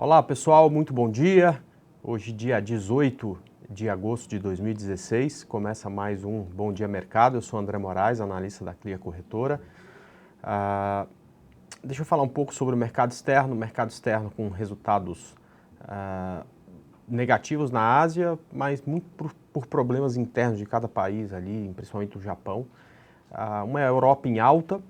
Olá pessoal, muito bom dia. Hoje, dia 18 de agosto de 2016, começa mais um Bom Dia Mercado. Eu sou André Moraes, analista da Clia Corretora. Deixa eu falar um pouco sobre o mercado externo com resultados negativos na Ásia, mas muito por problemas internos de cada país ali, principalmente o Japão. Uma Europa em alta,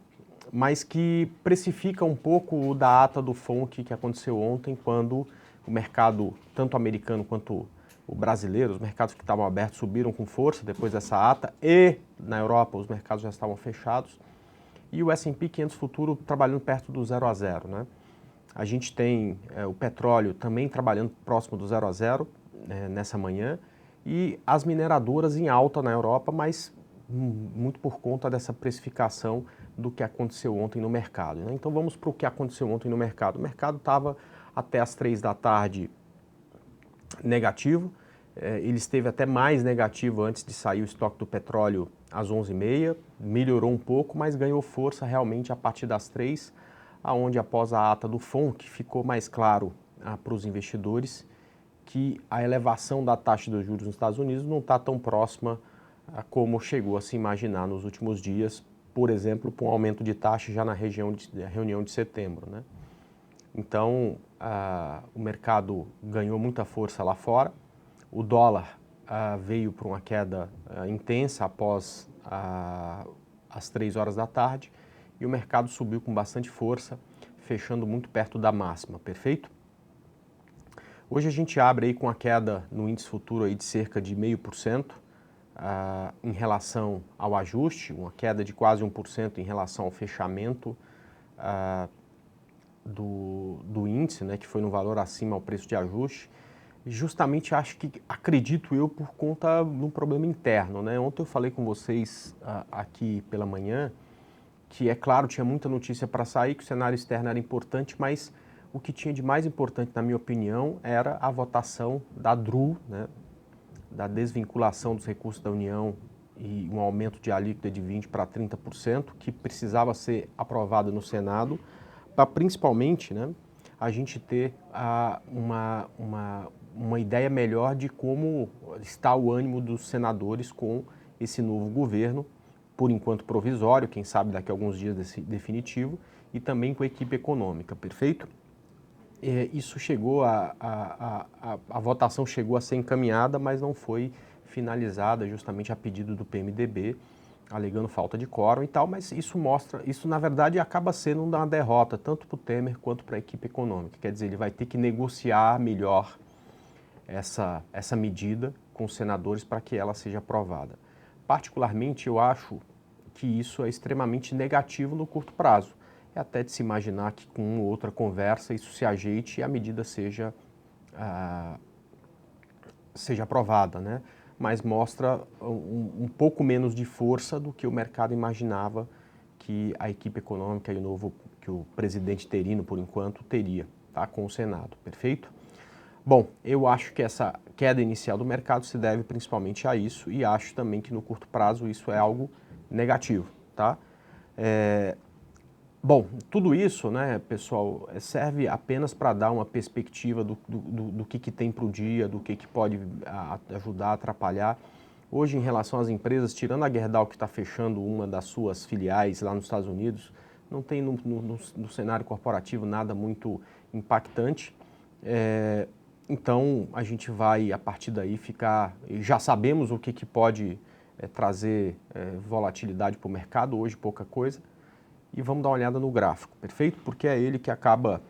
mas que precifica um pouco da ata do FONC que aconteceu ontem, quando o mercado, tanto americano quanto o brasileiro, os mercados que estavam abertos subiram com força depois dessa ata, e na Europa os mercados já estavam fechados, e o S&P 500 futuro trabalhando perto do 0 a 0, né? A gente tem o petróleo também trabalhando próximo do 0 a 0 nessa manhã, e as mineradoras em alta na Europa, mas muito por conta dessa precificação do que aconteceu ontem no mercado, né? Então vamos para o que aconteceu ontem no mercado. O mercado estava até as 3 da tarde negativo, ele esteve até mais negativo antes de sair o estoque do petróleo às 11h30, melhorou um pouco, mas ganhou força realmente a partir das 3, aonde após a ata do FONC ficou mais claro para os investidores que a elevação da taxa de juros nos Estados Unidos não está tão próxima como chegou a se imaginar nos últimos dias, por exemplo, com um aumento de taxa já na reunião de setembro, né? Então, o mercado ganhou muita força lá fora, o dólar veio para uma queda intensa após as 3 horas da tarde, e o mercado subiu com bastante força, fechando muito perto da máxima, perfeito? Hoje a gente abre aí com a queda no índice futuro aí de cerca de 0,5%, em relação ao ajuste, uma queda de quase 1% em relação ao fechamento do índice, né, que foi no valor acima ao preço de ajuste. Justamente acredito eu, por conta de um problema interno, né? Ontem eu falei com vocês aqui pela manhã que, é claro, tinha muita notícia para sair, que o cenário externo era importante, mas o que tinha de mais importante, na minha opinião, era a votação da DRU, né, da desvinculação dos recursos da União e um aumento de alíquota de 20% para 30%, que precisava ser aprovado no Senado, para principalmente, né, a gente ter uma ideia melhor de como está o ânimo dos senadores com esse novo governo, por enquanto provisório, quem sabe daqui a alguns dias definitivo, e também com a equipe econômica, perfeito? Isso chegou a votação chegou a ser encaminhada, mas não foi finalizada, justamente a pedido do PMDB, alegando falta de quórum e tal, mas isso na verdade acaba sendo uma derrota, tanto para o Temer quanto para a equipe econômica. Quer dizer, ele vai ter que negociar melhor essa medida com os senadores para que ela seja aprovada. Particularmente, eu acho que isso é extremamente negativo no curto prazo. É até de se imaginar que com uma ou outra conversa isso se ajeite e a medida seja aprovada, né? Mas mostra um pouco menos de força do que o mercado imaginava que a equipe econômica e que o presidente interino, por enquanto, teria, tá, com o Senado, perfeito? Bom, eu acho que essa queda inicial do mercado se deve principalmente a isso, e acho também que no curto prazo isso é algo negativo, tá? Bom, tudo isso, né, pessoal, serve apenas para dar uma perspectiva do que tem para o dia, do que pode ajudar, atrapalhar. Hoje, em relação às empresas, tirando a Gerdau, que está fechando uma das suas filiais lá nos Estados Unidos, não tem no cenário corporativo nada muito impactante. Então, a gente vai, a partir daí, já sabemos o que pode trazer volatilidade para o mercado, hoje pouca coisa. E vamos dar uma olhada no gráfico, perfeito? Porque é ele que acaba,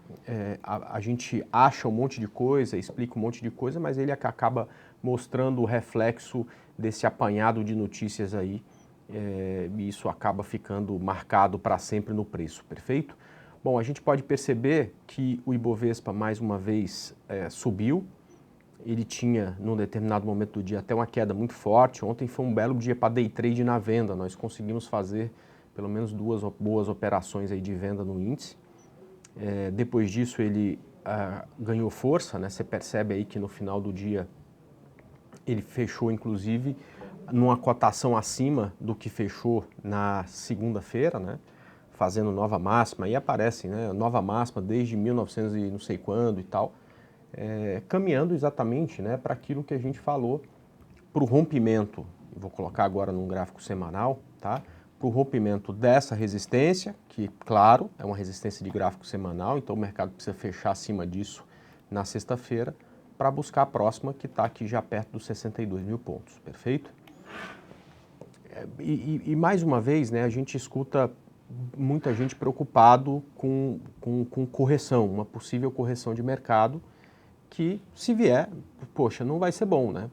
a gente acha um monte de coisa, explica um monte de coisa, mas ele é que acaba mostrando o reflexo desse apanhado de notícias aí, e isso acaba ficando marcado para sempre no preço, perfeito? Bom, a gente pode perceber que o Ibovespa, mais uma vez, subiu. Ele tinha, num determinado momento do dia, até uma queda muito forte. Ontem foi um belo dia para day trade na venda. Nós conseguimos fazer pelo menos 2 boas operações aí de venda no índice. Depois disso ele ganhou força, né? Você percebe aí que no final do dia ele fechou, inclusive, numa cotação acima do que fechou na segunda-feira, né? Fazendo nova máxima, aí aparece, né? Nova máxima desde 1900 e não sei quando e tal. caminhando exatamente, né, para aquilo que a gente falou, para o rompimento, vou colocar agora num gráfico semanal, tá? Para o rompimento dessa resistência, que, claro, é uma resistência de gráfico semanal, então o mercado precisa fechar acima disso na sexta-feira, para buscar a próxima, que está aqui já perto dos 62 mil pontos, perfeito? E mais uma vez, né, a gente escuta muita gente preocupado com correção, uma possível correção de mercado, que se vier, poxa, não vai ser bom, né?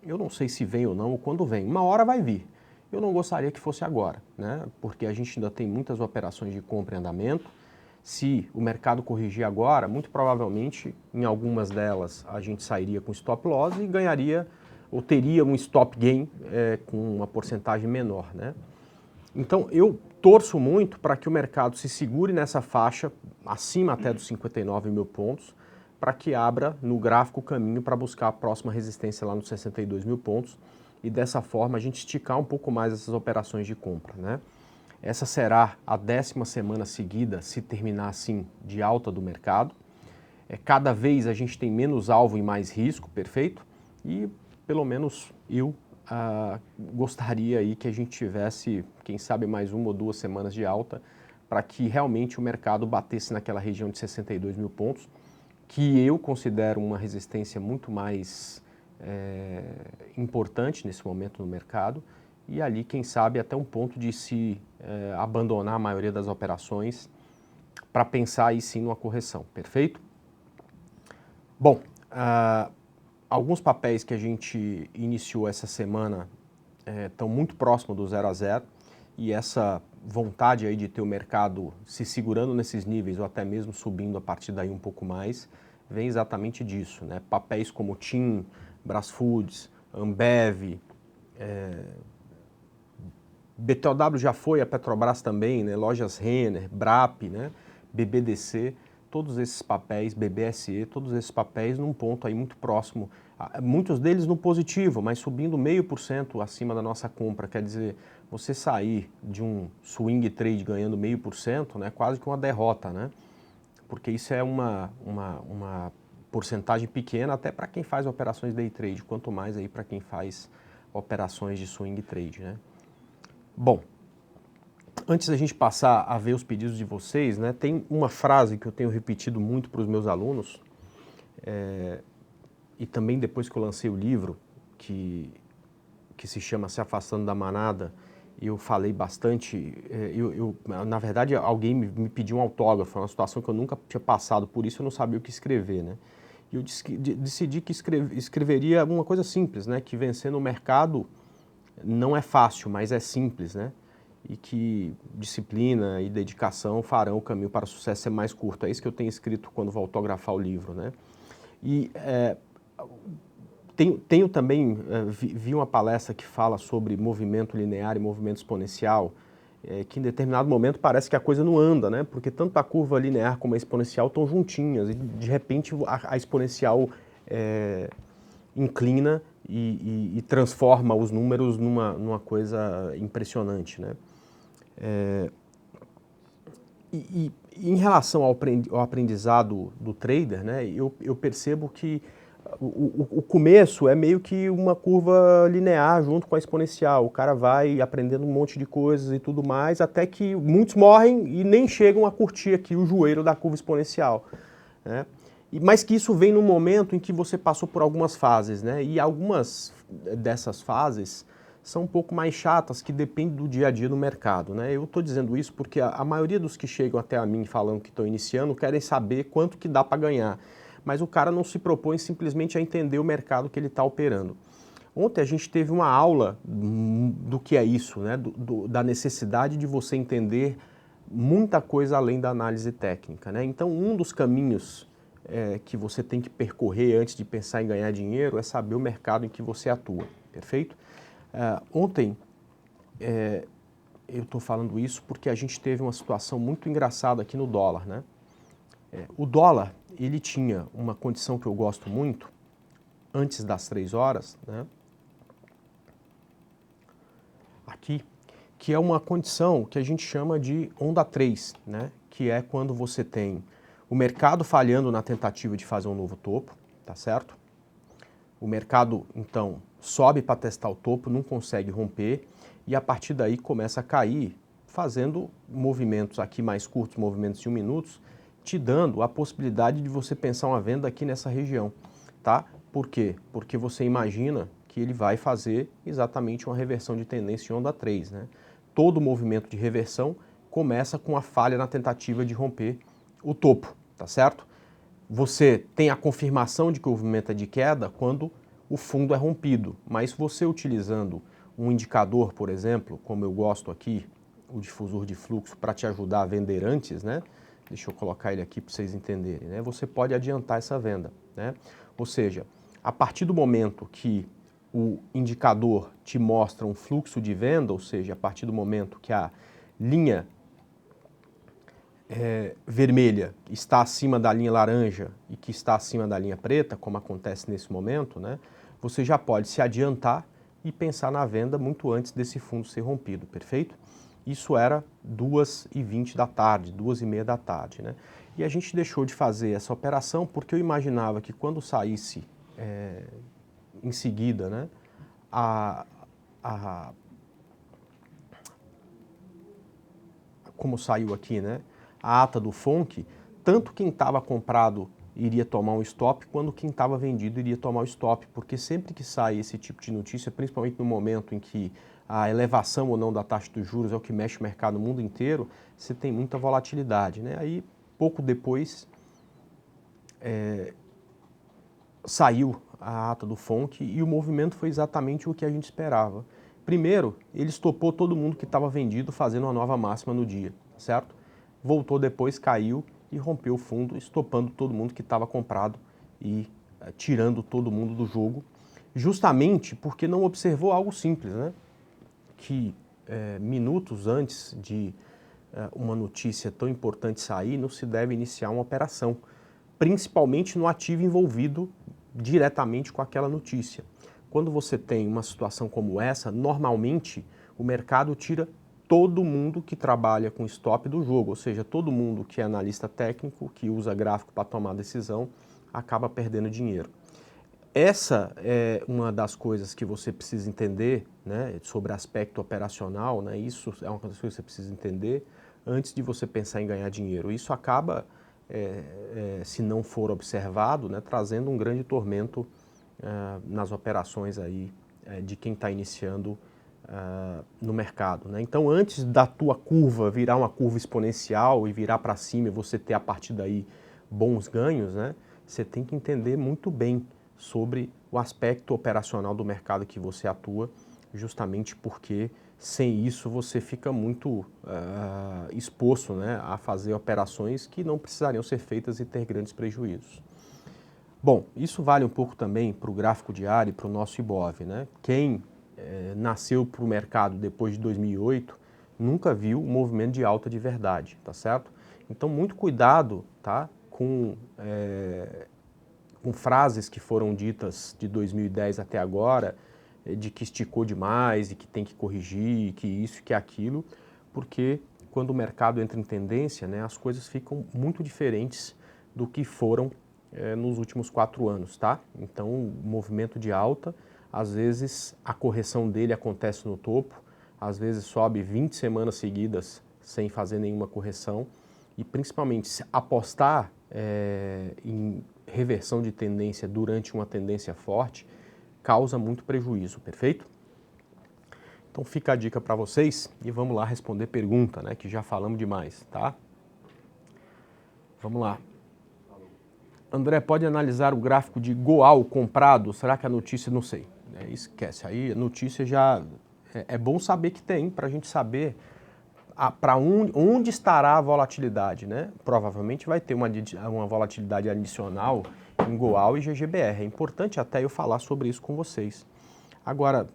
Eu não sei se vem ou não, ou quando vem. Uma hora vai vir. Eu não gostaria que fosse agora, né? Porque a gente ainda tem muitas operações de compra em andamento. Se o mercado corrigir agora, muito provavelmente, em algumas delas, a gente sairia com stop loss e ganharia, ou teria um stop gain com uma porcentagem menor, né? Então, eu torço muito para que o mercado se segure nessa faixa, acima até dos 59 mil pontos, para que abra no gráfico o caminho para buscar a próxima resistência lá nos 62 mil pontos e dessa forma a gente esticar um pouco mais essas operações de compra, né? Essa será a 10ª semana seguida, se terminar assim, de alta do mercado. Cada vez a gente tem menos alvo e mais risco, perfeito? E pelo menos eu gostaria aí que a gente tivesse, quem sabe, mais 1 ou 2 semanas de alta para que realmente o mercado batesse naquela região de 62 mil pontos, que eu considero uma resistência muito mais importante nesse momento no mercado, e ali, quem sabe, até um ponto de se abandonar a maioria das operações para pensar aí sim numa correção, perfeito? Bom, alguns papéis que a gente iniciou essa semana estão muito próximos do 0 a 0 e essa vontade aí de ter o mercado se segurando nesses níveis ou até mesmo subindo a partir daí um pouco mais, vem exatamente disso, né? Papéis como TIM, Brasfoods, Ambev, BTOW já foi, a Petrobras também, né? Lojas Renner, Brap, né? BBDC, todos esses papéis, BBSE, todos esses papéis num ponto aí muito próximo, muitos deles no positivo, mas subindo 0,5% acima da nossa compra, quer dizer, você sair de um swing trade ganhando 0,5%, né? Quase que uma derrota, né? Porque isso é uma porcentagem pequena até para quem faz operações day trade, quanto mais aí para quem faz operações de swing trade, né? Bom, antes da gente passar a ver os pedidos de vocês, né, tem uma frase que eu tenho repetido muito para os meus alunos, e também depois que eu lancei o livro, que se chama Se Afastando da Manada, eu falei bastante, na verdade alguém me pediu um autógrafo, uma situação que eu nunca tinha passado por isso, eu não sabia o que escrever, né? E eu decidi que escreveria uma coisa simples, né, que vencer no mercado não é fácil, mas é simples, né? E que disciplina e dedicação farão o caminho para o sucesso ser mais curto. É isso que eu tenho escrito quando vou autografar o livro, né? E tenho também, vi uma palestra que fala sobre movimento linear e movimento exponencial, que em determinado momento parece que a coisa não anda, né? Porque tanto a curva linear como a exponencial estão juntinhas e de repente a exponencial inclina e transforma os números numa coisa impressionante, né? E em relação ao aprendizado do trader, né, eu percebo que o começo é meio que uma curva linear junto com a exponencial. O cara vai aprendendo um monte de coisas e tudo mais, até que muitos morrem e nem chegam a curtir aqui o joelho da curva exponencial, né? Mas que isso vem num momento em que você passou por algumas fases, né? E algumas dessas fases são um pouco mais chatas, que dependem do dia a dia do mercado, né? Eu estou dizendo isso porque a maioria dos que chegam até a mim falando que estão iniciando querem saber quanto que dá para ganhar, mas o cara não se propõe simplesmente a entender o mercado que ele está operando. Ontem a gente teve uma aula do que é isso, né? Da necessidade de você entender muita coisa além da análise técnica, né? Então, um dos caminhos que você tem que percorrer antes de pensar em ganhar dinheiro é saber o mercado em que você atua, perfeito? Ontem, eu estou falando isso porque a gente teve uma situação muito engraçada aqui no dólar, né? O dólar, ele tinha uma condição que eu gosto muito, antes das 3 horas, né? Aqui, que é uma condição que a gente chama de onda 3, né? Que é quando você tem o mercado falhando na tentativa de fazer um novo topo, tá certo? O mercado, então, sobe para testar o topo, não consegue romper e a partir daí começa a cair, fazendo movimentos aqui mais curtos, movimentos de 1 minuto, te dando a possibilidade de você pensar uma venda aqui nessa região, tá? Por quê? Porque você imagina que ele vai fazer exatamente uma reversão de tendência em onda 3, né? Todo movimento de reversão começa com a falha na tentativa de romper o topo, tá certo? Você tem a confirmação de que o movimento é de queda quando o fundo é rompido, mas você utilizando um indicador, por exemplo, como eu gosto aqui, o difusor de fluxo, para te ajudar a vender antes, né? Deixa eu colocar ele aqui para vocês entenderem, né? Você pode adiantar essa venda, né? Ou seja, a partir do momento que o indicador te mostra um fluxo de venda, ou seja, a partir do momento que a linha vermelha está acima da linha laranja e que está acima da linha preta, como acontece nesse momento, né, você já pode se adiantar e pensar na venda muito antes desse fundo ser rompido, perfeito? Isso era 2h20 da tarde, 2h30 da tarde, né? E a gente deixou de fazer essa operação porque eu imaginava que quando saísse em seguida, né, como saiu aqui, né, a ata do FONC, tanto quem estava comprado iria tomar um stop, quanto quem estava vendido iria tomar o stop, porque sempre que sai esse tipo de notícia, principalmente no momento em que a elevação ou não da taxa de juros é o que mexe o mercado no mundo inteiro, você tem muita volatilidade, né? Aí, pouco depois, saiu a ata do FONC e o movimento foi exatamente o que a gente esperava. Primeiro, ele estopou todo mundo que estava vendido fazendo uma nova máxima no dia, certo? Voltou depois, caiu e rompeu o fundo, estopando todo mundo que estava comprado e tirando todo mundo do jogo, justamente porque não observou algo simples, né? Que minutos antes de uma notícia tão importante sair, não se deve iniciar uma operação, principalmente no ativo envolvido diretamente com aquela notícia. Quando você tem uma situação como essa, normalmente o mercado tira todo mundo que trabalha com stop do jogo, ou seja, todo mundo que é analista técnico, que usa gráfico para tomar decisão, acaba perdendo dinheiro. Essa é uma das coisas que você precisa entender, né, sobre aspecto operacional, né, isso é uma das coisas que você precisa entender antes de você pensar em ganhar dinheiro. Isso acaba, se não for observado, né, trazendo um grande tormento nas operações aí, de quem está iniciando no mercado, né? Então, antes da tua curva virar uma curva exponencial e virar para cima e você ter a partir daí bons ganhos, né, você tem que entender muito bem sobre o aspecto operacional do mercado que você atua, justamente porque sem isso você fica muito exposto, né, a fazer operações que não precisariam ser feitas e ter grandes prejuízos. Bom, isso vale um pouco também para o gráfico diário e para o nosso Ibov, né? Quem nasceu para o mercado depois de 2008 nunca viu um movimento de alta de verdade, tá certo? Então, muito cuidado, tá, com frases que foram ditas de 2010 até agora, de que esticou demais e que tem que corrigir, que isso, que aquilo, porque quando o mercado entra em tendência, né, as coisas ficam muito diferentes do que foram nos últimos 4 anos, tá? Então, o movimento de alta, às vezes a correção dele acontece no topo, às vezes sobe 20 semanas seguidas sem fazer nenhuma correção, e principalmente se apostar em reversão de tendência durante uma tendência forte causa muito prejuízo, perfeito? Então fica a dica para vocês e vamos lá responder pergunta, né, que já falamos demais, tá? Vamos lá. André, pode analisar o gráfico de Goal comprado? Será que a notícia, não sei, esquece, aí a notícia já é bom saber que tem, para a gente saber para onde estará a volatilidade, né? Provavelmente vai ter uma volatilidade adicional em Goal e GGBR. É importante até eu falar sobre isso com vocês. Agora,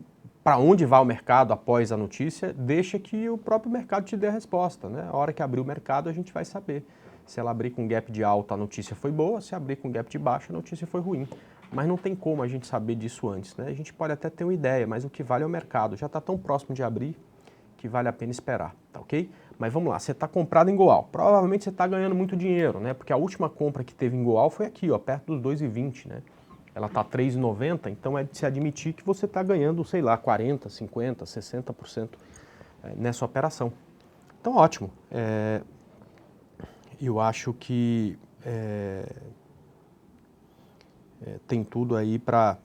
para onde vai o mercado após a notícia, deixa que o próprio mercado te dê a resposta, né? A hora que abrir o mercado, a gente vai saber. Se ela abrir com gap de alta, a notícia foi boa, se abrir com gap de baixa, a notícia foi ruim. Mas não tem como a gente saber disso antes, né? A gente pode até ter uma ideia, mas o que vale é o mercado. Já está tão próximo de abrir que vale a pena esperar, tá ok? Mas vamos lá, você está comprado em Goal. Provavelmente você está ganhando muito dinheiro, né? Porque a última compra que teve em Goal foi aqui, ó, perto dos 2,20, né? Ela está 3,90, então é de se admitir que você está ganhando, sei lá, 40, 50, 60% nessa operação. Então, ótimo. Eu acho que tem tudo aí para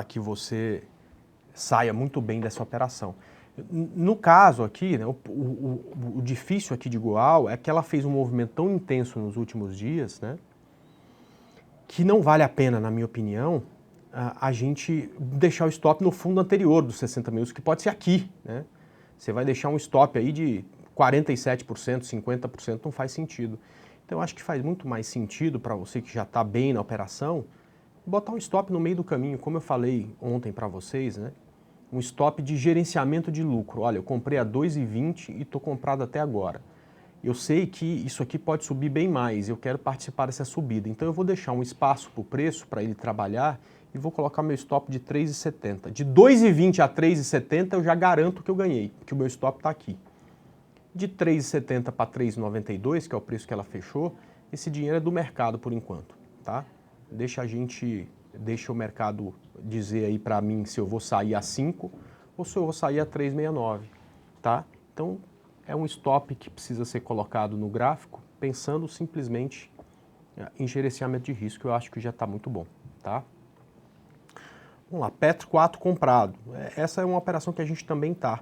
que você saia muito bem dessa operação. No caso aqui, né, o difícil aqui de Goal é que ela fez um movimento tão intenso nos últimos dias, né, que não vale a pena, na minha opinião, a gente deixar o stop no fundo anterior dos 60 minutos, que pode ser aqui, né? Você vai deixar um stop aí de 47%, 50%, não faz sentido. Então eu acho que faz muito mais sentido para você que já está bem na operação, botar um stop no meio do caminho, como eu falei ontem para vocês, né? Um stop de gerenciamento de lucro. Olha, eu comprei a 2,20 e estou comprado até agora. Eu sei que isso aqui pode subir bem mais, eu quero participar dessa subida. Então eu vou deixar um espaço para o preço, para ele trabalhar, e vou colocar meu stop de 3,70. De 2,20 a 3,70 eu já garanto que eu ganhei, que o meu stop está aqui. De 3,70 para 3,92, que é o preço que ela fechou, esse dinheiro é do mercado por enquanto, tá? Deixa o mercado dizer aí para mim se eu vou sair a 5 ou se eu vou sair a 3,69, tá? Então é um stop que precisa ser colocado no gráfico pensando simplesmente em gerenciamento de risco. Eu acho que já está muito bom, tá? Vamos lá, Petro 4 comprado. Essa é uma operação que a gente também tá?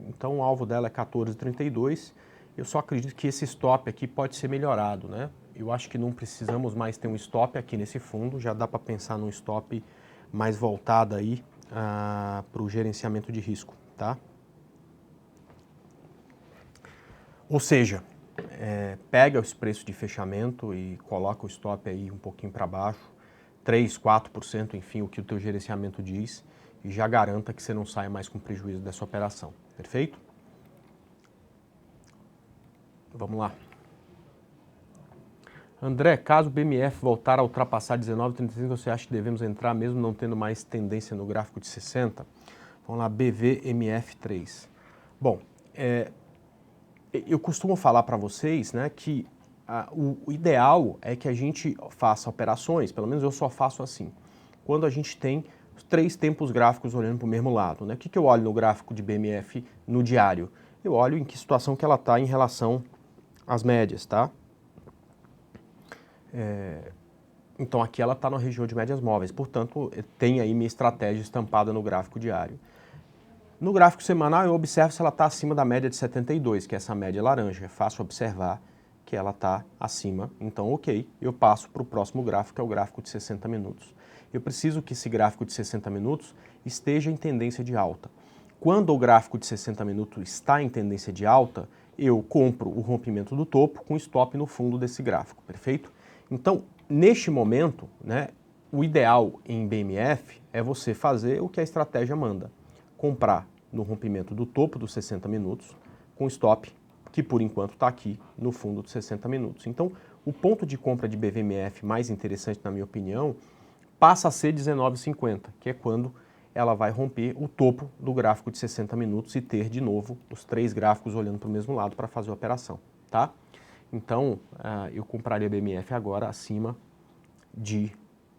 Então o alvo dela é 14,32. Eu só acredito que esse stop aqui pode ser melhorado, né? Eu acho que não precisamos mais ter um stop aqui nesse fundo, já dá para pensar num stop mais voltado aí para o gerenciamento de risco, tá? Ou seja, pega os preços de fechamento e coloca o stop aí um pouquinho para baixo, 3, 4%, enfim, o que o teu gerenciamento diz, e já garanta que você não saia mais com prejuízo dessa operação, perfeito? Vamos lá. André, caso o BMF voltar a ultrapassar 19,35, você acha que devemos entrar mesmo não tendo mais tendência no gráfico de 60? Vamos lá, BVMF3. Bom, eu costumo falar para vocês, né, que o ideal é que a gente faça operações, pelo menos eu só faço assim, quando a gente tem os 3 tempos gráficos olhando para o mesmo lado, né? O que eu olho no gráfico de BMF no diário? Eu olho em que situação que ela está em relação às médias, tá? Então aqui ela está na região de médias móveis, portanto tem aí minha estratégia estampada no gráfico diário. No gráfico semanal eu observo se ela está acima da média de 72, que é essa média laranja. É fácil observar que ela está acima, então ok, eu passo para o próximo gráfico, que é o gráfico de 60 minutos. Eu preciso que esse gráfico de 60 minutos esteja em tendência de alta. Quando o gráfico de 60 minutos está em tendência de alta, eu compro o rompimento do topo com stop no fundo desse gráfico, perfeito? Então, neste momento, né, o ideal em BMF é você fazer o que a estratégia manda. Comprar no rompimento do topo dos 60 minutos com stop, que por enquanto está aqui no fundo dos 60 minutos. Então, o ponto de compra de BVMF mais interessante, na minha opinião, passa a ser 19,50, que é quando ela vai romper o topo do gráfico de 60 minutos e ter de novo os 3 gráficos olhando para o mesmo lado para fazer a operação, tá? Então, eu compraria BMF agora acima de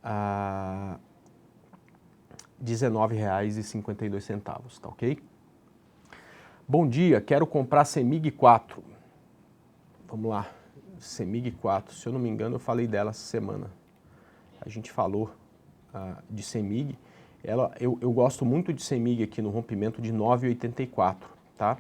R$19,52, tá ok? Bom dia, quero comprar CEMIG 4. Vamos lá, CEMIG 4, se eu não me engano eu falei dela essa semana. A gente falou de CEMIG, eu gosto muito de CEMIG aqui no rompimento de 9,84, tá?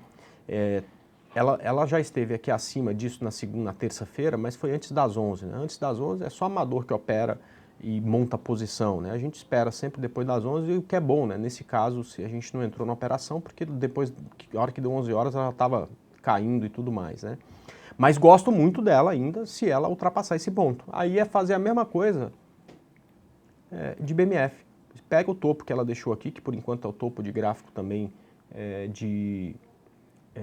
Ela já esteve aqui acima disso na terça-feira, mas foi antes das 11, né? Antes das 11 é só amador que opera e monta a posição, né? A gente espera sempre depois das 11, o que é bom, né? Nesse caso, se a gente não entrou na operação, porque depois, na hora que deu 11 horas, ela estava caindo e tudo mais, né? Mas gosto muito dela ainda se ela ultrapassar esse ponto. Aí é fazer a mesma coisa de BMF. Pega o topo que ela deixou aqui, que por enquanto é o topo de gráfico também de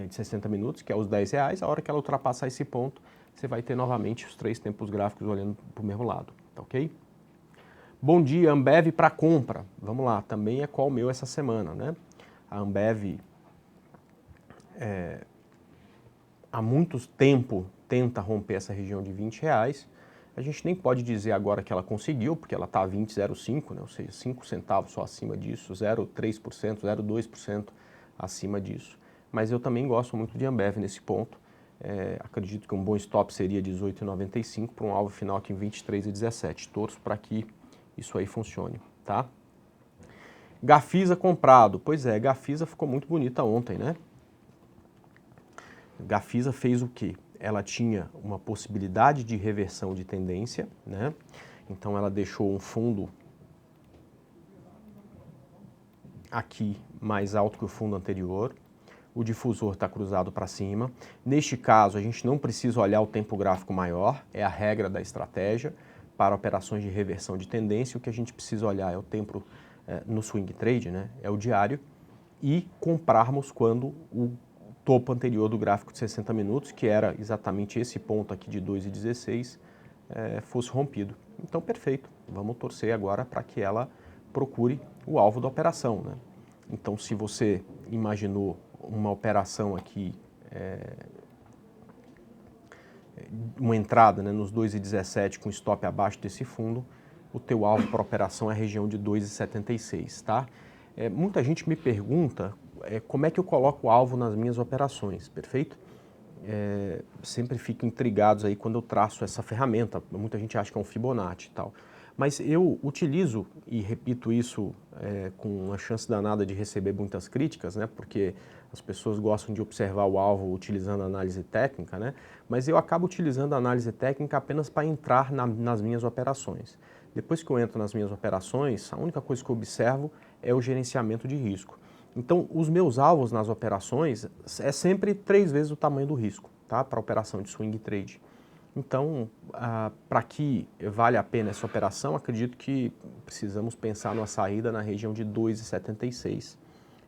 60 minutos, que é os R$10. A hora que ela ultrapassar esse ponto, você vai ter novamente os 3 tempos gráficos olhando para o mesmo lado, tá ok? Bom dia, Ambev para compra. Vamos lá, também é call meu essa semana, né? A Ambev há muito tempo tenta romper essa região de R$ 20. A gente nem pode dizer agora que ela conseguiu, porque ela está a 20,05, né? Ou seja, 5 centavos só acima disso, 0,3%, 0,2% acima disso. Mas eu também gosto muito de Ambev nesse ponto. Acredito que um bom stop seria 18,95 para um alvo final aqui em 23,17. Torço para que isso aí funcione, tá? Gafisa comprado. Pois é, Gafisa ficou muito bonita ontem, né? Gafisa fez o quê? Ela tinha uma possibilidade de reversão de tendência, né? Então ela deixou um fundo aqui mais alto que o fundo anterior. O difusor está cruzado para cima. Neste caso, a gente não precisa olhar o tempo gráfico maior, é a regra da estratégia para operações de reversão de tendência. O que a gente precisa olhar é o tempo no swing trade, né? É o diário, e comprarmos quando o topo anterior do gráfico de 60 minutos, que era exatamente esse ponto aqui de 2,16, fosse rompido. Então, perfeito. Vamos torcer agora para que ela procure o alvo da operação, né? Então, se você imaginou uma operação aqui, uma entrada, né, nos 2,17 com stop abaixo desse fundo, o teu alvo para operação é a região de 2,76, tá? Muita gente me pergunta como é que eu coloco o alvo nas minhas operações, perfeito? Sempre fico intrigados aí quando eu traço essa ferramenta. Muita gente acha que é um Fibonacci e tal. Mas eu utilizo, e repito isso com uma chance danada de receber muitas críticas, né? Porque as pessoas gostam de observar o alvo utilizando a análise técnica, né? Mas eu acabo utilizando a análise técnica apenas para entrar nas minhas operações. Depois que eu entro nas minhas operações, a única coisa que eu observo é o gerenciamento de risco. Então, os meus alvos nas operações é sempre 3 vezes o tamanho do risco, tá? Para operação de swing trade. Então, para que vale a pena essa operação, acredito que precisamos pensar numa saída na região de 2,76.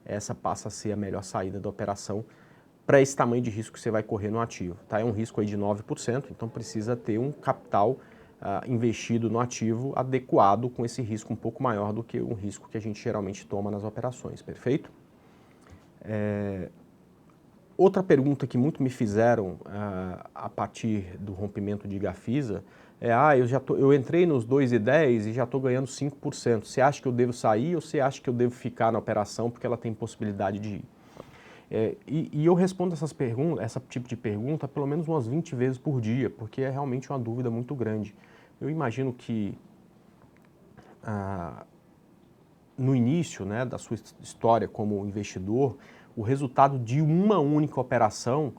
Essa passa a ser a melhor saída da operação para esse tamanho de risco que você vai correr no ativo, tá? É um risco aí de 9%, então precisa ter um capital investido no ativo adequado com esse risco um pouco maior do que um risco que a gente geralmente toma nas operações, perfeito? Outra pergunta que muito me fizeram a partir do rompimento de Gafisa eu entrei nos 2,10 e já estou ganhando 5%. Você acha que eu devo sair ou você acha que eu devo ficar na operação porque ela tem possibilidade de ir? E eu respondo esse tipo de pergunta pelo menos umas 20 vezes por dia, porque é realmente uma dúvida muito grande. Eu imagino que no início, né, da sua história como investidor, o resultado de uma única operação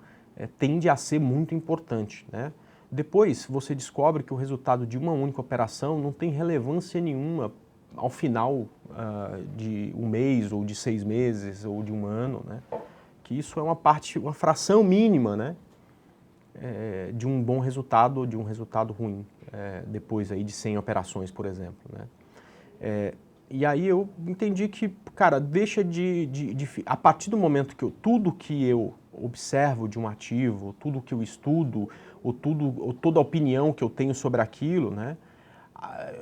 tende a ser muito importante, né? Depois você descobre que o resultado de uma única operação não tem relevância nenhuma ao final de um mês, ou de 6 meses, ou de um ano, né? Que isso é uma fração mínima, né, de um bom resultado ou de um resultado ruim, depois aí de 100 operações, por exemplo, né? E aí eu entendi que, cara, a partir do momento que tudo que eu observo de um ativo, tudo que eu estudo, ou toda a opinião que eu tenho sobre aquilo, né,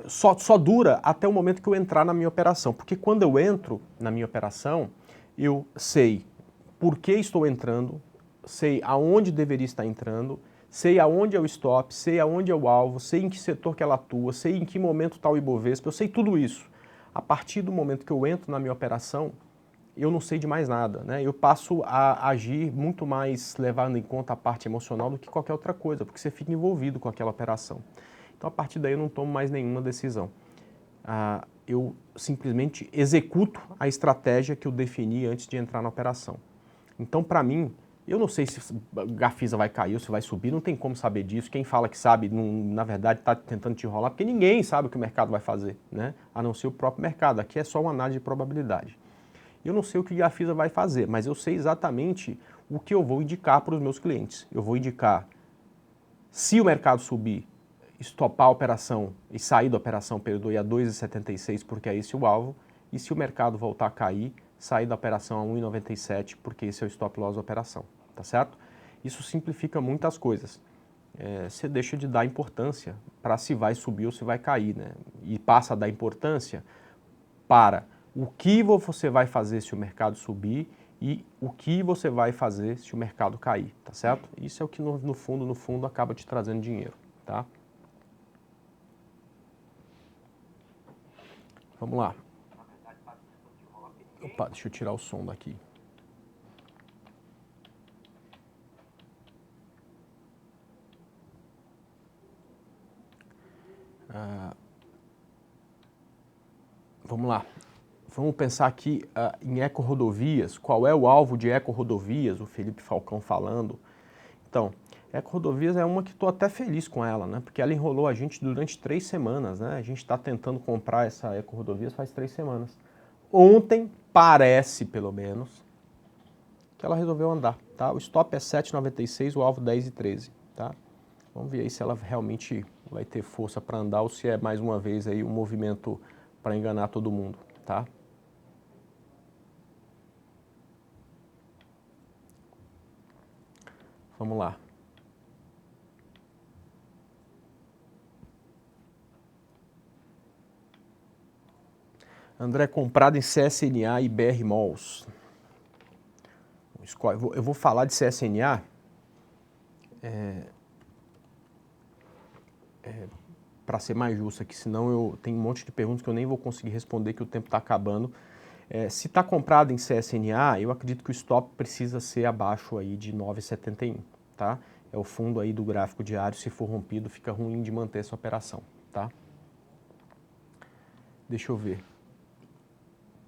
só dura até o momento que eu entrar na minha operação. Porque quando eu entro na minha operação, eu sei por que estou entrando, sei aonde deveria estar entrando, sei aonde é o stop, sei aonde é o alvo, sei em que setor que ela atua, sei em que momento está o Ibovespa, eu sei tudo isso. A partir do momento que eu entro na minha operação, eu não sei de mais nada, né? Eu passo a agir muito mais levando em conta a parte emocional do que qualquer outra coisa, porque você fica envolvido com aquela operação. Então, a partir daí, eu não tomo mais nenhuma decisão. Eu simplesmente executo a estratégia que eu defini antes de entrar na operação. Então, para mim, eu não sei se a Gafisa vai cair ou se vai subir, não tem como saber disso. Quem fala que sabe, na verdade, está tentando te enrolar, porque ninguém sabe o que o mercado vai fazer, né? A não ser o próprio mercado. Aqui é só uma análise de probabilidade. Eu não sei o que a Gafisa vai fazer, mas eu sei exatamente o que eu vou indicar para os meus clientes. Eu vou indicar, se o mercado subir, estopar a operação e sair da operação, perdoe, a 2,76, porque é esse o alvo, e se o mercado voltar a cair, sair da operação a 1,97, porque esse é o stop loss da operação, tá certo? Isso simplifica muitas coisas. Você deixa de dar importância para se vai subir ou se vai cair, né? E passa a dar importância para o que você vai fazer se o mercado subir e o que você vai fazer se o mercado cair, tá certo? Isso é o que no fundo acaba te trazendo dinheiro, tá? Vamos lá. Opa, deixa eu tirar o som daqui. Vamos lá. Vamos pensar aqui em ecorrodovias. Qual é o alvo de ecorrodovias? O Felipe Falcão falando. Então, ecorrodovias é uma que estou até feliz com ela, né? Porque ela enrolou a gente durante 3 semanas, né? A gente está tentando comprar essa ecorrodovias faz 3 semanas. Ontem, parece pelo menos, que ela resolveu andar, tá? O stop é 7,96, o alvo 10,13, tá? Vamos ver aí se ela realmente vai ter força para andar ou se é mais uma vez aí um movimento para enganar todo mundo, tá? Vamos lá. André, comprado em CSNA e BR Malls. Eu vou falar de CSNA para ser mais justo aqui, senão eu tenho um monte de perguntas que eu nem vou conseguir responder, que o tempo está acabando. Se está comprado em CSNA, eu acredito que o stop precisa ser abaixo aí de 9,71, tá? É o fundo aí do gráfico diário, se for rompido, fica ruim de manter essa operação, tá? Deixa eu ver.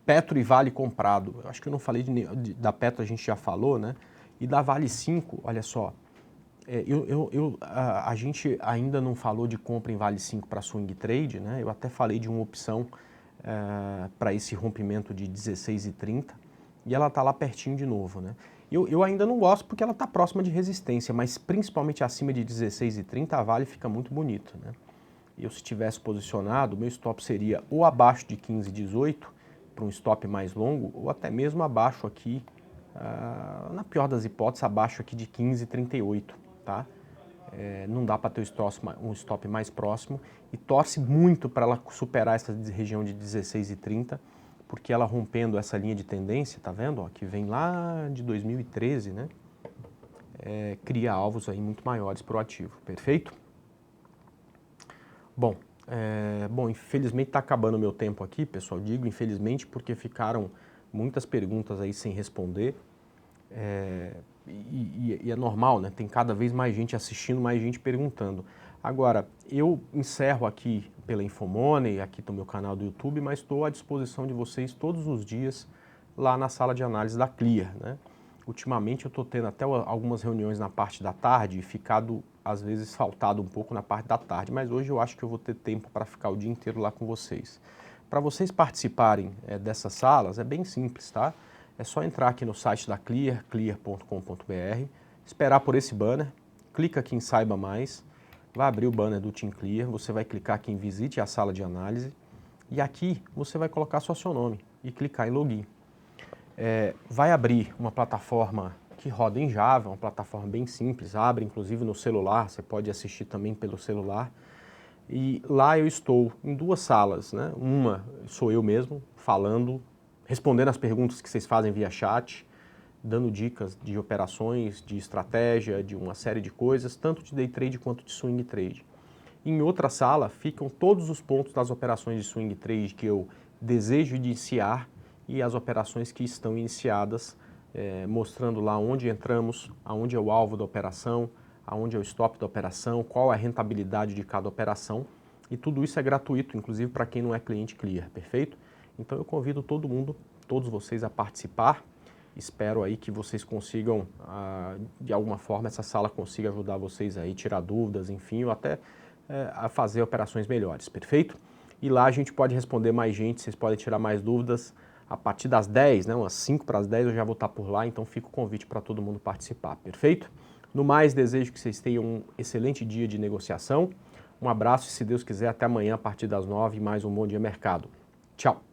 Petro e Vale comprado. Eu acho que eu não falei da Petro, a gente já falou, né? E da Vale 5, olha só. A gente ainda não falou de compra em Vale 5 para swing trade, né? Eu até falei de uma opção para esse rompimento de 16,30 e ela está lá pertinho de novo, né? Eu ainda não gosto porque ela está próxima de resistência, mas principalmente acima de 16,30 a Vale fica muito bonito, né? Eu, se tivesse posicionado, o meu stop seria ou abaixo de 15,18 para um stop mais longo, ou até mesmo abaixo aqui, na pior das hipóteses, abaixo aqui de 15,38, tá? Não dá para ter um stop mais próximo e torce muito para ela superar essa região de 16,30, porque ela rompendo essa linha de tendência, tá vendo? Ó, que vem lá de 2013, né? Cria alvos aí muito maiores para o ativo, perfeito? Bom, infelizmente está acabando o meu tempo aqui, pessoal. Digo infelizmente porque ficaram muitas perguntas aí sem responder. E é normal, né? Tem cada vez mais gente assistindo, mais gente perguntando. Agora, eu encerro aqui pela Infomoney, aqui no meu canal do YouTube, mas estou à disposição de vocês todos os dias lá na sala de análise da Clear, né? Ultimamente eu estou tendo até algumas reuniões na parte da tarde e ficado, às vezes, faltado um pouco na parte da tarde, mas hoje eu acho que eu vou ter tempo para ficar o dia inteiro lá com vocês. Para vocês participarem dessas salas, é bem simples, tá? É só entrar aqui no site da Clear, clear.com.br, esperar por esse banner, clica aqui em Saiba Mais, vai abrir o banner do Team Clear, você vai clicar aqui em Visite a sala de análise e aqui você vai colocar só seu nome e clicar em Login. Vai abrir uma plataforma que roda em Java, uma plataforma bem simples, abre inclusive no celular, você pode assistir também pelo celular. E lá eu estou em 2 salas, né? Uma sou eu mesmo falando, respondendo as perguntas que vocês fazem via chat, dando dicas de operações, de estratégia, de uma série de coisas, tanto de day trade quanto de swing trade. Em outra sala ficam todos os pontos das operações de swing trade que eu desejo iniciar e as operações que estão iniciadas, mostrando lá onde entramos, aonde é o alvo da operação, aonde é o stop da operação, qual é a rentabilidade de cada operação. E tudo isso é gratuito, inclusive para quem não é cliente Clear, perfeito? Então eu convido todo mundo, todos vocês a participar. Espero aí que vocês consigam, de alguma forma, essa sala consiga ajudar vocês aí, tirar dúvidas, enfim, ou até a fazer operações melhores, perfeito? E lá a gente pode responder mais gente, vocês podem tirar mais dúvidas. A partir das 10, né, umas 5 para as 10 eu já vou estar por lá, então fica o convite para todo mundo participar, perfeito? No mais, desejo que vocês tenham um excelente dia de negociação. Um abraço e, se Deus quiser, até amanhã a partir das 9, mais um Bom Dia Mercado. Tchau!